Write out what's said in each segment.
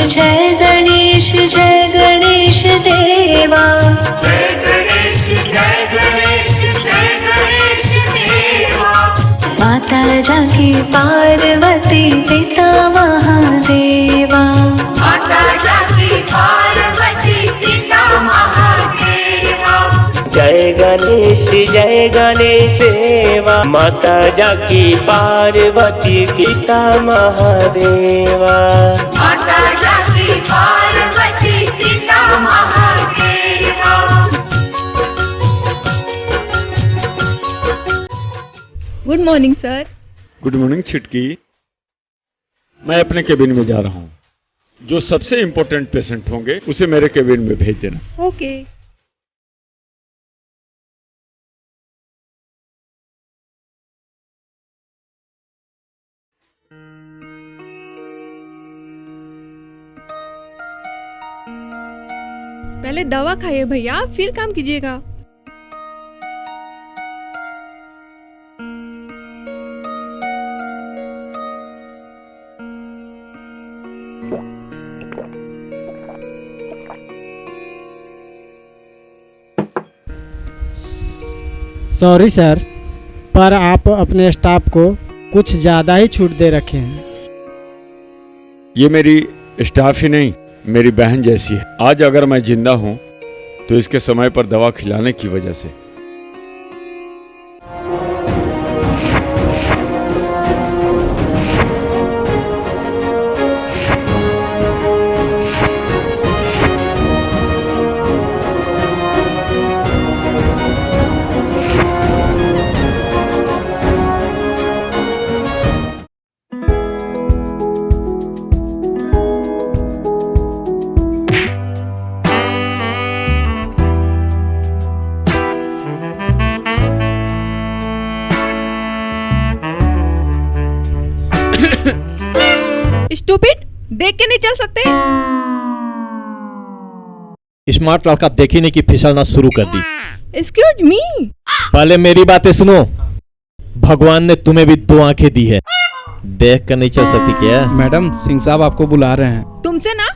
जय गणेश देवा। जय गणेश देवा। माता जाकी पार्वती पिता महादेवा। माता जाकी पार्वती पिता महादेवा। जय गणेश देवा। माता जाकी पार्वती पिता महादेवा। माता जाकी पार्वती पिता Mahadeva. Good morning sir. Good morning Chhitki. मैं अपने केबिन में जा रहा हूँ। जो सबसे इम्पोर्टेंट पेशेंट होंगे उसे मेरे केबिन में भेज देना। ओके। पहले दवा खाइए भैया, फिर काम कीजिएगा। सॉरी सर, पर आप अपने स्टाफ को कुछ ज़्यादा ही छूट दे रखे हैं। ये मेरी स्टाफ ही नहीं, मेरी बहन जैसी है। आज अगर मैं जिंदा हूँ तो इसके समय पर दवा खिलाने की वजह से। स्टूपिड, देख के नहीं चल सकते? स्मार्ट लड़का देखी नहीं कि फिसलना शुरू कर दी। Excuse me. पहले मेरी बातें सुनो। भगवान ने तुम्हें भी दो आंखें दी है, देख कर नहीं चल सकती क्या? मैडम, सिंह साहब आपको बुला रहे हैं। तुमसे ना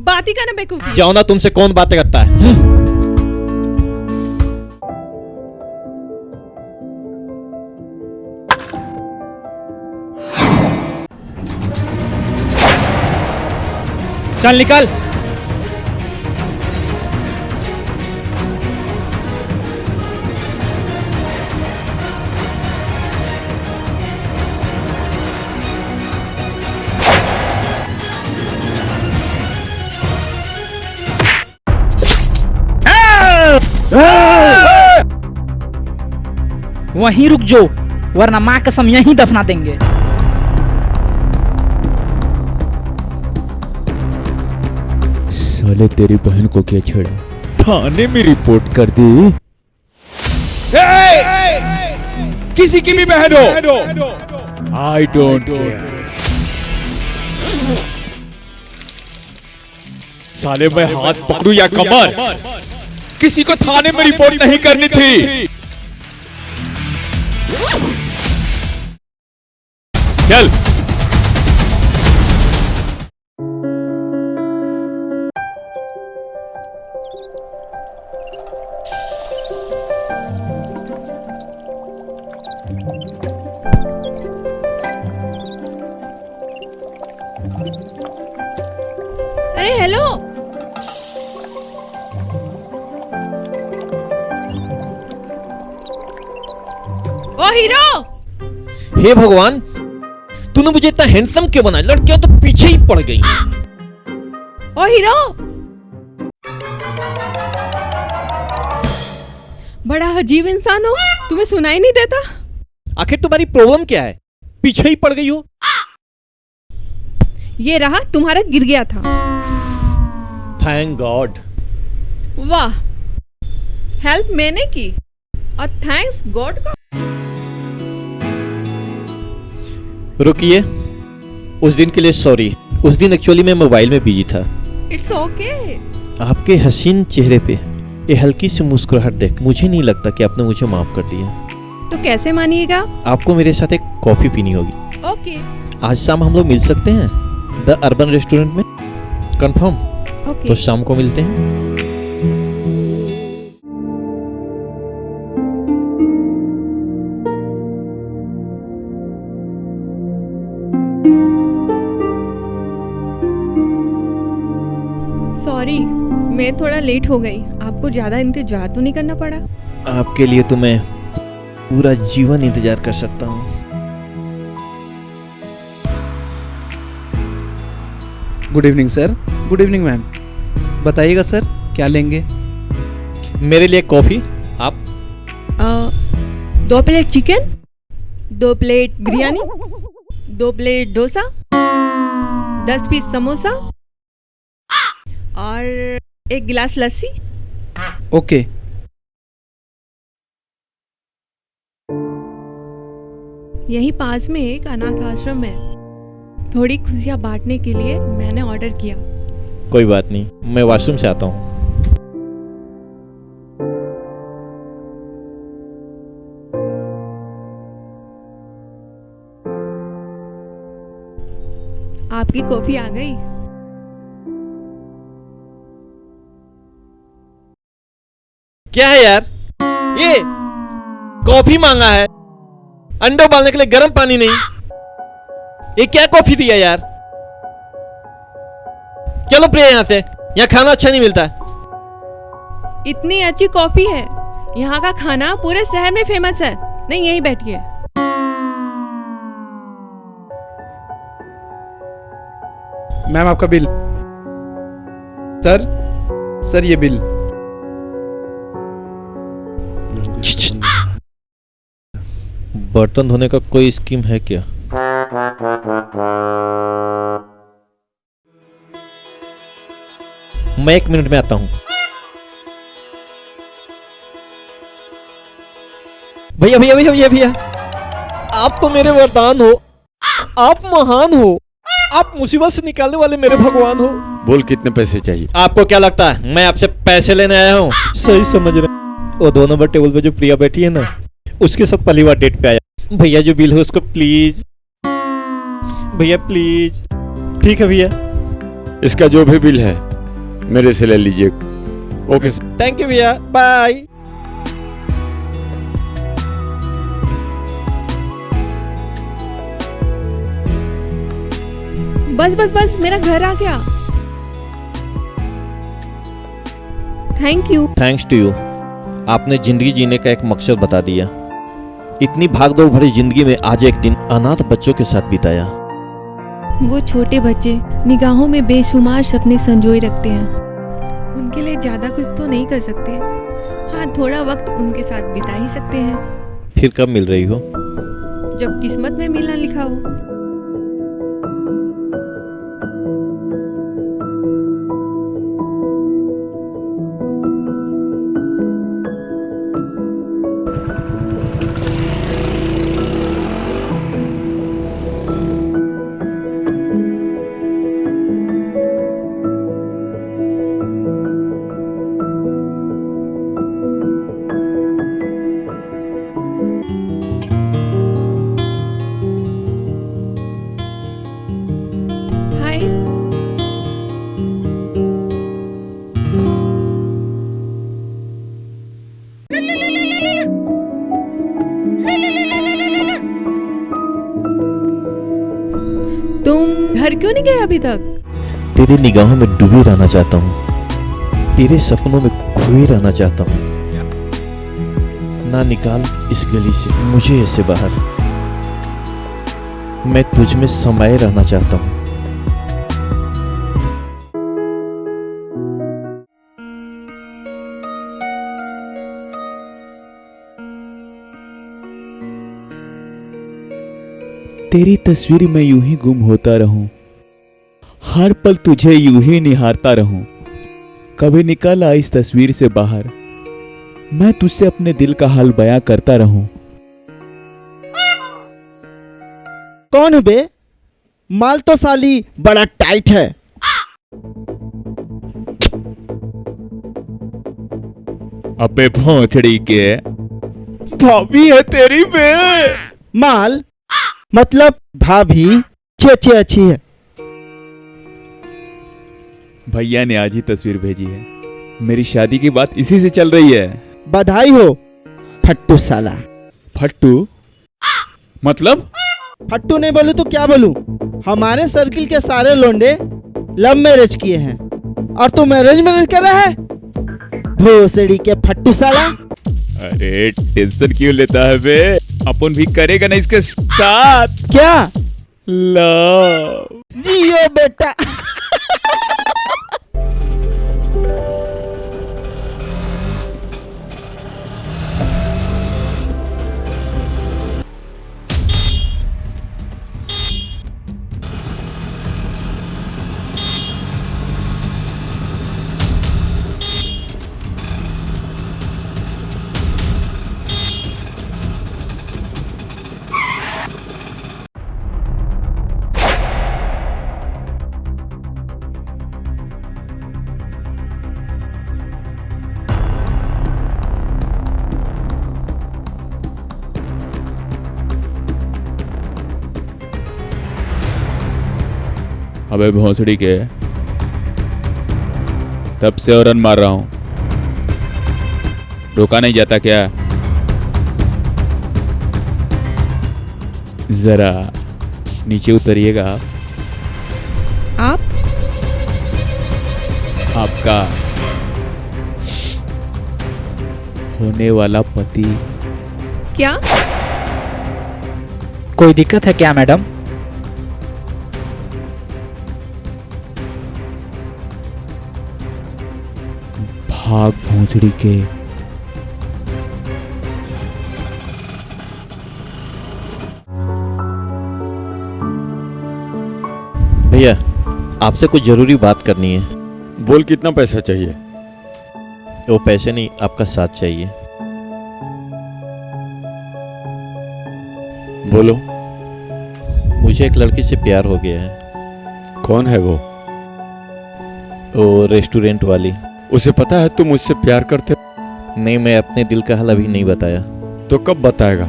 बात ही करना बेवकूफी। जाओ ना, तुमसे कौन बातें करता है? चल निकल। वहीं रुक जाओ, वरना माँ कसम यहीं दफना देंगे। साले तेरी बहन को क्या छेड़ा? थाने में रिपोर्ट कर दी। किसी की भी बहन हो, आई डोंट केयर। साले मैं हाथ पकड़ू या कमर, किसी को थाने में रिपोर्ट नहीं करनी थी। चल। अरे हेलो, ओ हीरो। हे भगवान, तूने मुझे इतना हैंडसम क्यों बनाया? लड़कियां तो पीछे ही पड़ गई। ओ हीरो, बड़ा अजीब इंसान हो, तुम्हें सुनाई नहीं देता? आखिर तुम्हारी प्रॉब्लम क्या है? पीछे ही पड़ गई हो। ये रहा, तुम्हारा गिर गया था। Thank God. वाह, हेल्प मैंने की और थैंक्स गॉड का। रुकिए, उस दिन के लिए सॉरी। उस दिन एक्चुअली मैं मोबाइल में बिजी था। It's okay. आपके हसीन चेहरे पे ये हल्की सी मुस्कुराहट देख मुझे नहीं लगता कि आपने मुझे माफ कर दिया। तो कैसे मानिएगा? आपको मेरे साथ एक कॉफी पीनी होगी। ओके। आज शाम हम लोग मिल सकते हैं द अर्बन रेस्टोरेंट में? कंफर्म? ओके तो शाम को मिलते हैं। सॉरी, मैं थोड़ा लेट हो गई। आपको ज़्यादा इंतजार तो नहीं करना पड़ा? आपके लिए तो मैं पूरा जीवन इंतजार कर सकता हूँ। Good evening sir. Good evening ma'am. बताइएगा सर क्या लेंगे? मेरे लिए कॉफी। आप? 2 plate chicken, 2 plate biryani, 2 plate dosa, 10 piece samosa और 1 गिलास लस्सी। ओके। यहीं पास में एक अनाथ आश्रम है। थोड़ी खुशियाँ बांटने के लिए मैंने ऑर्डर किया। कोई बात नहीं, मैं वॉशरूम से आता हूँ। आपकी कॉफी आ गई। क्या है यार ये? कॉफी मांगा है, अंडे उबालने के लिए गर्म पानी नहीं। ये क्या कॉफी दिया यार? चलो प्रिया, यहाँ से, यहाँ खाना अच्छा नहीं मिलता। इतनी अच्छी कॉफी है, यहाँ का खाना पूरे शहर में फेमस है। नहीं, यहीं बैठिए। मैम आपका बिल। सर ये बिल। बर्तन धोने का कोई स्कीम है क्या? मैं 1 मिनट में आता हूं। भैया भैया भैया भैया भैया, आप तो मेरे वरदान हो। आप महान हो। आप मुसीबत से निकालने वाले मेरे भगवान हो। बोल कितने पैसे चाहिए? आपको क्या लगता है मैं आपसे पैसे लेने आया हूँ? सही समझ रहे। वो 2 नंबर टेबल पे जो प्रिया बैठी है ना, उसके साथ पहली बार डेट पे आया। भैया जो बिल है उसको प्लीज, भैया प्लीज। ठीक है भैया। इसका जो भी बिल है मेरे से ले लीजिए। ओके। थैंक यू भैया, बाय। बस बस बस, मेरा घर आ गया। Thank you. Thanks to you. आपने जिंदगी जीने का एक मकसद बता दिया। इतनी भागदौड़ भरी जिंदगी में आज एक दिन अनाथ बच्चों के साथ बिताया। वो छोटे बच्चे निगाहों में बेशुमार सपने संजोए रखते हैं। उनके लिए ज्यादा कुछ तो नहीं कर सकते। हाँ, थोड़ा वक्त उनके साथ बिता ही सकते हैं। फिर कब मिल रही हो? जब किस्मत में मिलना लिखा हो। हाय। तुम घर क्यों नहीं गए अभी तक? तेरी निगाहों में डूबे रहना चाहता हूँ। तेरे सपनों में खोए रहना चाहता हूँ। ना निकाल इस गली से मुझे ऐसे बाहर। मैं तुझ में समाये रहना चाहता हूँ। तेरी तस्वीर में यूं ही गुम होता रहूं, हर पल तुझे यूं ही निहारता रहूं। कभी निकल आ इस तस्वीर से बाहर, मैं तुझसे अपने दिल का हाल बयां करता रहूं। कौन है बे? माल तो साली बड़ा टाइट है। अबे भोंचड़ी के, भाभी है तेरी बे। माल मतलब भाभी चे अच्छी है। भैया ने आज ही तस्वीर भेजी है। मेरी शादी की बात इसी से चल रही है। बधाई हो फट्टू साला। फट्टू मतलब? फट्टू नहीं बोलूं तो क्या बोलूं? हमारे सर्किल के सारे लोंडे लव मैरिज किए हैं और तू मैरिज कर रहा है? भोसड़ी के फट्टू साला। अरे टेंशन क्यों लेता है बे? अपन भी करेगा ना इसके साथ। क्या? लव। जियो बेटा। अबे भोंसड़ी के, तब से और रन मार रहा हूं, रोका नहीं जाता क्या? जरा नीचे उतरिएगा आप? आपका होने वाला पति। क्या? कोई दिक्कत है क्या मैडम? भाग भोंसड़ी के। भैया आपसे कुछ जरूरी बात करनी है। बोल, कितना पैसा चाहिए? वो पैसे नहीं, आपका साथ चाहिए। बोलो। मुझे एक लड़की से प्यार हो गया है। कौन है वो? वो रेस्टोरेंट वाली। उसे पता है तुम मुझसे प्यार करते हो? नहीं, मैं अपने दिल का हाल अभी नहीं बताया। तो कब बताएगा?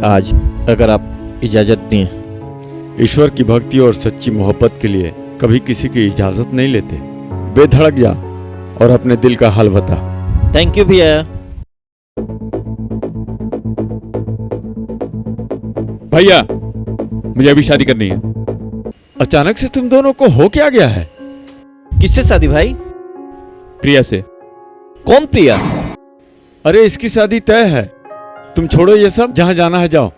आज, अगर आप इजाजत दें। ईश्वर की भक्ति और सच्ची मोहब्बत के लिए कभी किसी की इजाजत नहीं लेते। बेधड़क जा और अपने दिल का हाल बता। थैंक यू भैया। भैया, मुझे अभी शादी करनी है। अचानक से तुम दोनों को हो क्या गया है? किससे शादी भाई? प्रिया से। कौन प्रिया? अरे इसकी शादी तय है। तुम छोड़ो ये सब, जहां जाना है जाओ।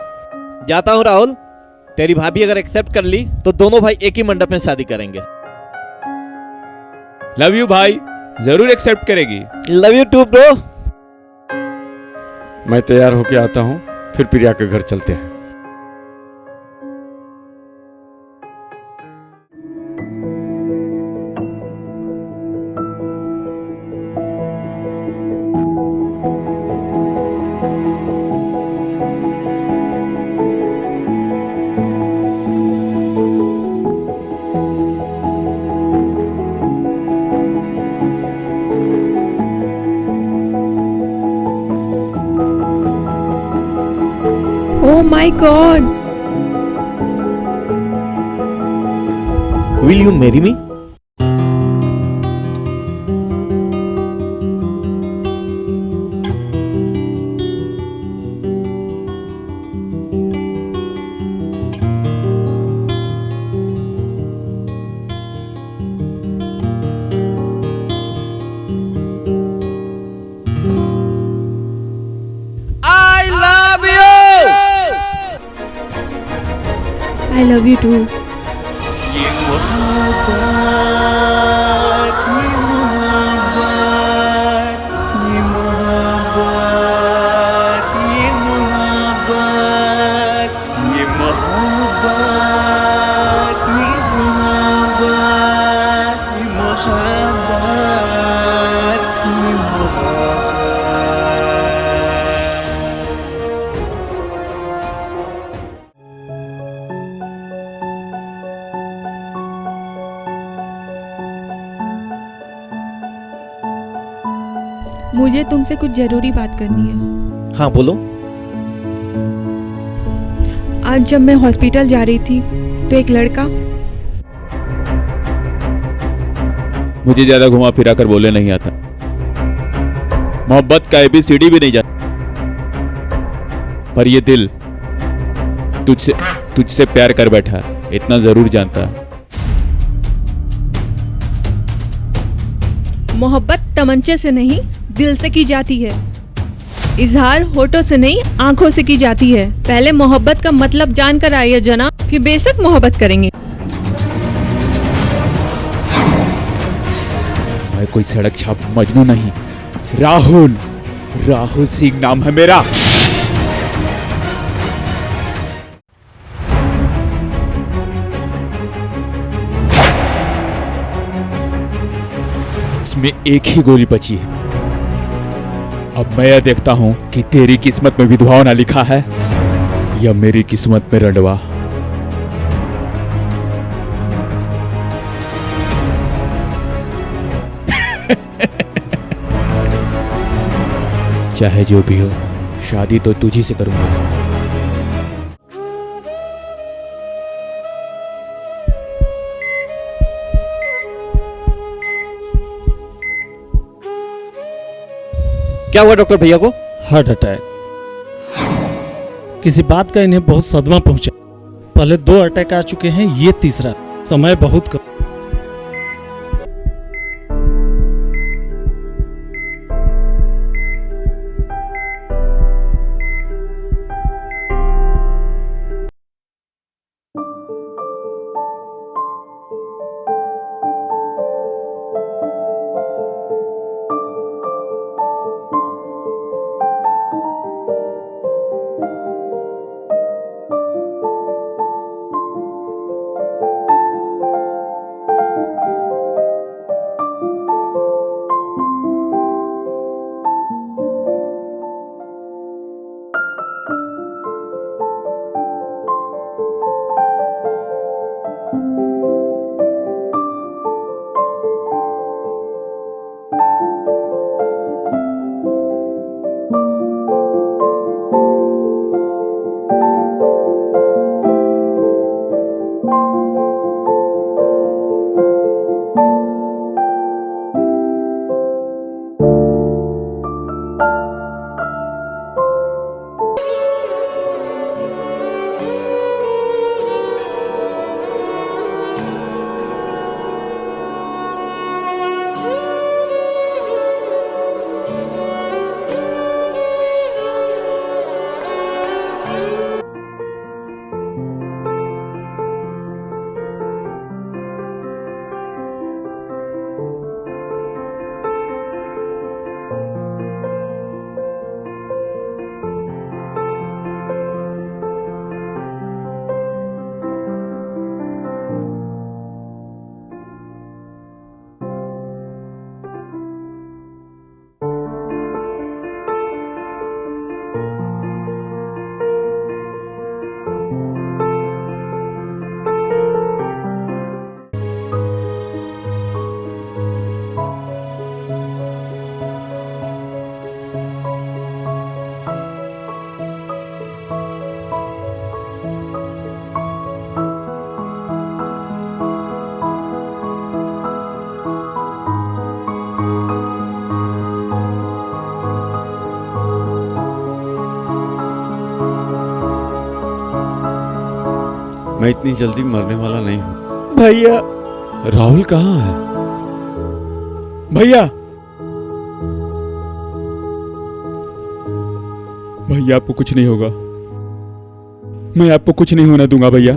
जाता हूँ राहुल। तेरी भाभी अगर एक्सेप्ट कर ली तो दोनों भाई एक ही मंडप में शादी करेंगे। लव यू भाई। जरूर एक्सेप्ट करेगी। Love you too bro. मैं तैयार होके आता हूँ, फिर प्रिया के घर चलते हैं। Oh my God! Will you marry me? I love you too. मुझे तुमसे कुछ जरूरी बात करनी है। हाँ बोलो। आज जब मैं हॉस्पिटल जा रही थी तो एक लड़का मुझे ज्यादा घुमा फिरा कर बोले नहीं आता। मोहब्बत का ABCD भी नहीं जाता, पर ये दिल तुझसे प्यार कर बैठा, इतना जरूर जानता। मोहब्बत तमंचे से नहीं दिल से की जाती है। इजहार होठों से नहीं आंखों से की जाती है। पहले मोहब्बत का मतलब जानकर आइए जनाब, फिर बेशक मोहब्बत करेंगे। मैं कोई सड़क छाप मजनू नहीं, राहुल सिंह नाम है मेरा। इसमें एक ही गोली बची है। अब मैं यह देखता हूं कि तेरी किस्मत में विधवा होना लिखा है या मेरी किस्मत में रंडवा। चाहे जो भी हो, शादी तो तुझी से करूंगा। क्या हुआ डॉक्टर भैया को? Heart attack. किसी बात का इन्हें बहुत सदमा पहुंचा। पहले 2 अटैक आ चुके हैं, ये तीसरा। समय बहुत कम। मैं इतनी जल्दी मरने वाला नहीं हूँ। भैया, राहुल कहाँ है? भैया, भैया आपको कुछ नहीं होगा। मैं आपको कुछ नहीं होने दूंगा भैया।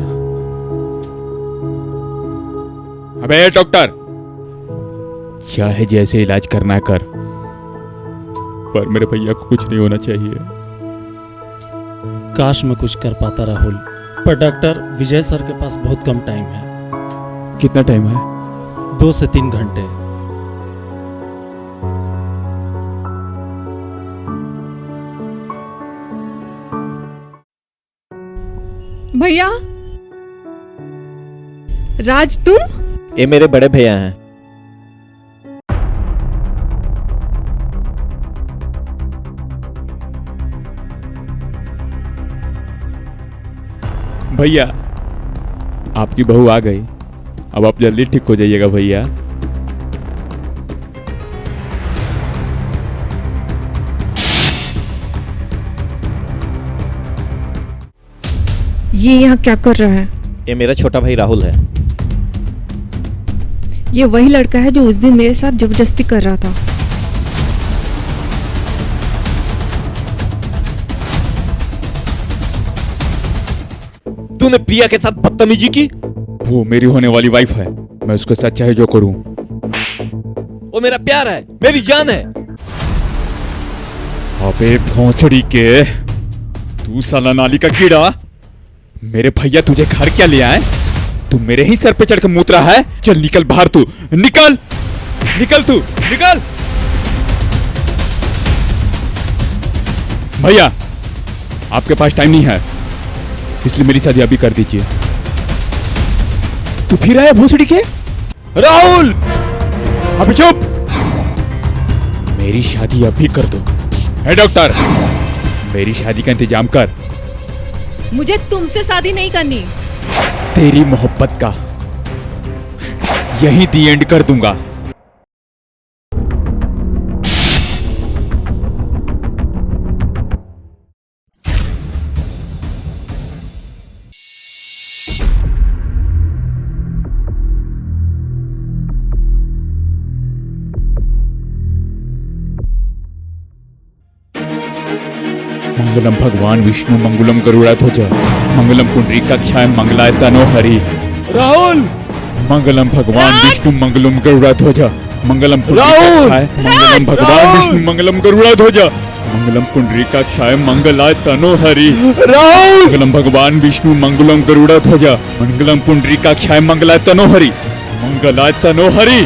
अबे डॉक्टर, चाहे जैसे इलाज करना है कर, पर मेरे भैया को कुछ नहीं होना चाहिए। काश मैं कुछ कर पाता राहुल, पर डॉक्टर विजय सर के पास बहुत कम टाइम है। कितना टाइम है? 2 से 3 घंटे। भैया, राज तुम? ये मेरे बड़े भैया हैं। भैया, आपकी बहू आ गई। अब आप जल्दी ठीक हो जाइएगा भैया। ये यहाँ क्या कर रहा है? ये मेरा छोटा भाई राहुल है। ये वही लड़का है जो उस दिन मेरे साथ जबरदस्ती कर रहा था। तूने प्रिया के साथ बदतमीजी की? वो मेरी होने वाली वाइफ है, मैं उसके साथ चाहे जो करूं। वो मेरा प्यार है, मेरी जान है। अबे भोंसड़ी के, तू साला नाली का कीड़ा, मेरे भैया तुझे घर क्या ले आए? तू मेरे ही सर पे चढ़ के मूत रहा है। चल निकल बाहर, तू निकल, निकल तू निकल। भैया आपके पास टाइम नहीं है, इसलिए मेरी शादी अभी कर दीजिए। तू फिर आया भोसड़ी के? राहुल अभी चुप, मेरी शादी अभी कर दो। है डॉक्टर, मेरी शादी का इंतजाम कर। मुझे तुमसे शादी नहीं करनी। तेरी मोहब्बत का यही दी एंड कर दूंगा। मंगलम भगवान विष्णु मंगलम गरुड़ध्वज मंगलम पुंडरीकाक्षाय मंगलाय तनो हरि। राहुल मंगलम भगवान विष्णु मंगलम गरुड़ध्वज मंगलम पुंडरीकाक्षाय मंगलम भगवान विष्णु मंगलम गरुड़ध्वज मंगलम पुंडरीकाक्षाय मंगलाय तनो हरि। राहुल मंगलम भगवान विष्णु मंगलम गरुड़ध्वज मंगलम पुंडरीकाक्षाय मंगलाय तनो हरि, मंगलाय तनो हरि।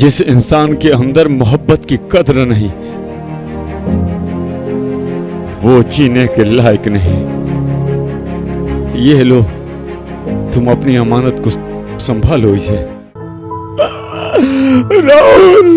जिस इंसान के अंदर मोहब्बत की कद्र नहीं, वो जीने के लायक नहीं। ये लो, तुम अपनी अमानत को संभालो इसे। राहुल